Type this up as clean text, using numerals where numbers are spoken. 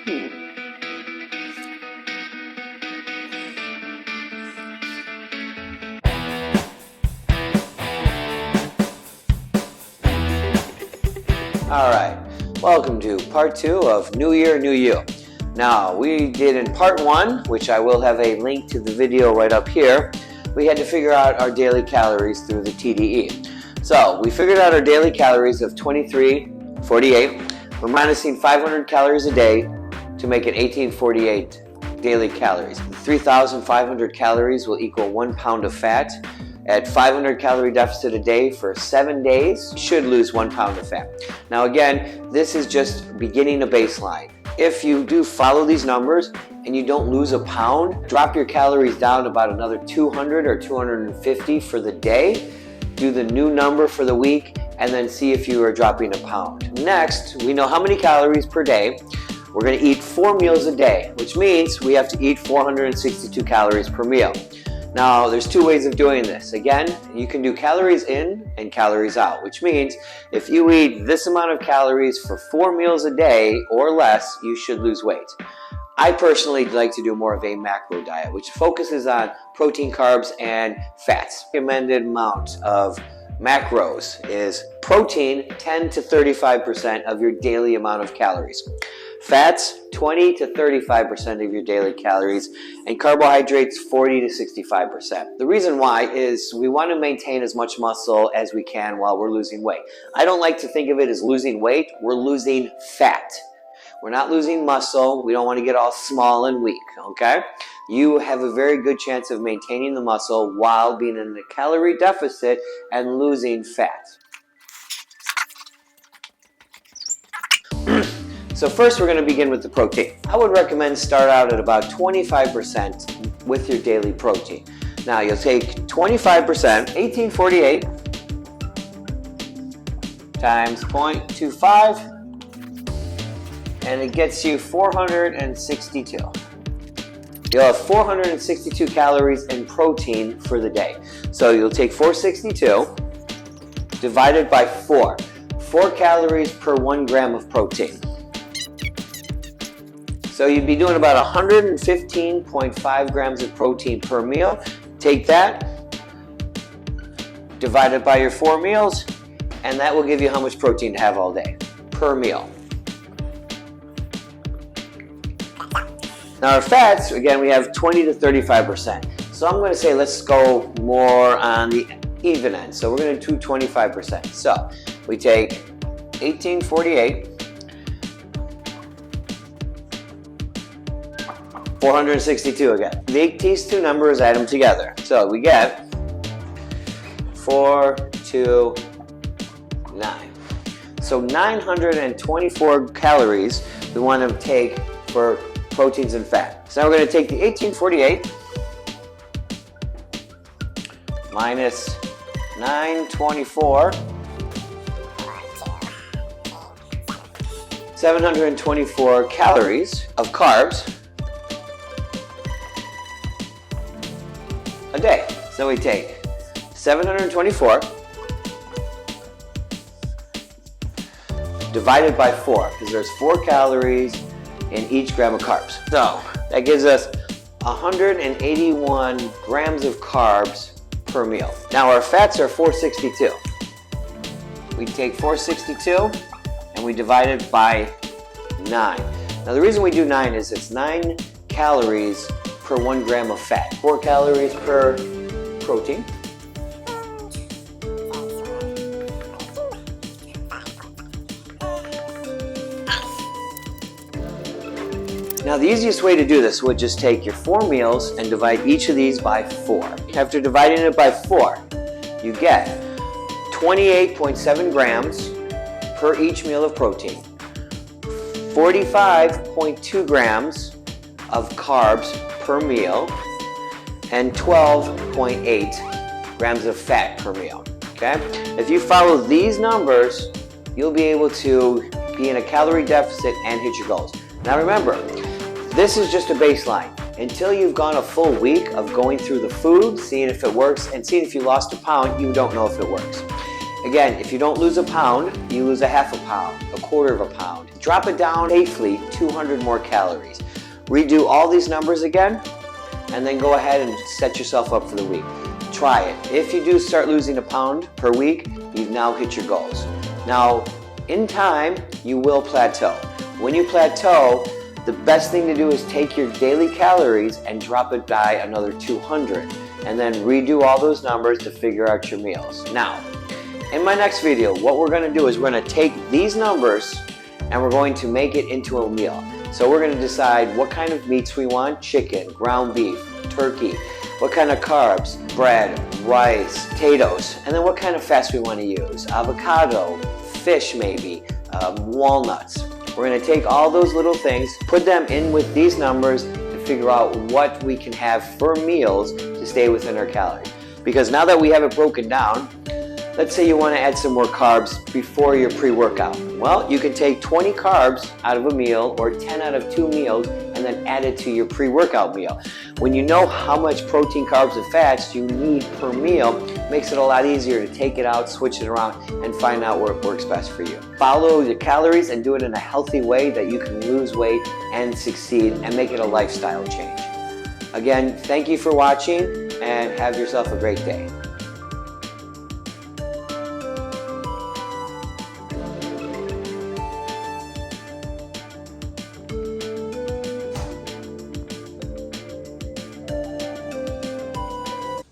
Alright, welcome to part 2 of New Year, New You. Now, we did in part 1, which I will have a link to the video right up here, we had to figure out our daily calories through the TDE. So, we figured out our daily calories of 2348. We're minusing 500 calories a day to make it 1848 daily calories. 3,500 calories will equal 1 pound of fat. At 500 calorie deficit a day for 7 days, you should lose 1 pound of fat. Now again, this is just beginning a baseline. If you do follow these numbers and you don't lose a pound, drop your calories down about another 200 or 250 for the day, do the new number for the week, and then see if you are dropping a pound. Next, we know how many calories per day. We're going to eat 4 meals a day, which means we have to eat 462 calories per meal. Now, there's 2 ways of doing this. Again, you can do calories in and calories out, which means if you eat this amount of calories for 4 meals a day or less, you should lose weight. I personally like to do more of a macro diet, which focuses on protein, carbs, and fats. Recommended amount of macros is protein, 10 to 35% of your daily amount of calories. Fats, 20 to 35% of your daily calories, and carbohydrates, 40 to 65%. The reason why is we want to maintain as much muscle as we can while we're losing weight. I don't like to think of it as losing weight, we're losing fat. We're not losing muscle, we don't want to get all small and weak, okay? You have a very good chance of maintaining the muscle while being in a calorie deficit and losing fat. So first we're going to begin with the protein. I would recommend start out at about 25% with your daily protein. Now you'll take 25%, 1848 times 0.25, and it gets you 462. You'll have 462 calories in protein for the day. So you'll take 462 divided by 4. 4 calories per 1 gram of protein. So you'd be doing about 115.5 grams of protein per meal. Take that, divide it by your 4 meals, and that will give you how much protein to have all day per meal. Now our fats, again, we have 20 to 35%. So I'm going to say let's go more on the even end. So we're going to do 25%. So we take 1848, 462 again. Take these 2 numbers, add them together. So we get 429. So 924 calories we want to take for proteins and fat. So now we're going to take the 1848 minus 924, 724 calories of carbs a day. So we take 724 divided by 4, because there's 4 calories in each gram of carbs. So that gives us 181 grams of carbs per meal. Now our fats are 462. We take 462 and we divide it by 9. Now the reason we do 9 is it's 9 calories per 1 gram of fat. 4 calories per protein. Now the easiest way to do this would just take your 4 meals and divide each of these by 4. After dividing it by 4, you get 28.7 grams per each meal of protein, 45.2 grams of carbs per meal, and 12.8 grams of fat per meal. Okay? If you follow these numbers, you'll be able to be in a calorie deficit and hit your goals. Now remember, this is just a baseline. Until you've gone a full week of going through the food, seeing if it works, and seeing if you lost a pound, you don't know if it works. Again, if you don't lose a pound, you lose a half a pound, a quarter of a pound. Drop it down safely, 200 more calories. Redo all these numbers again, and then go ahead and set yourself up for the week. Try it. If you do start losing a pound per week, you've now hit your goals. Now, in time, you will plateau. When you plateau, the best thing to do is take your daily calories and drop it by another 200, and then redo all those numbers to figure out your meals. Now, in my next video, what we're going to do is we're going to take these numbers and we're going to make it into a meal. So we're going to decide what kind of meats we want: chicken, ground beef, turkey, what kind of carbs, bread, rice, potatoes, and then what kind of fats we want to use: avocado, fish maybe, walnuts. We're going to take all those little things, put them in with these numbers to figure out what we can have for meals to stay within our calories. Because now that we have it broken down, let's say you want to add some more carbs before your pre-workout. Well, you can take 20 carbs out of a meal or 10 out of 2 meals and then add it to your pre-workout meal. When you know how much protein, carbs, and fats you need per meal, it makes it a lot easier to take it out, switch it around, and find out where it works best for you. Follow your calories and do it in a healthy way that you can lose weight and succeed and make it a lifestyle change. Again, thank you for watching and have yourself a great day.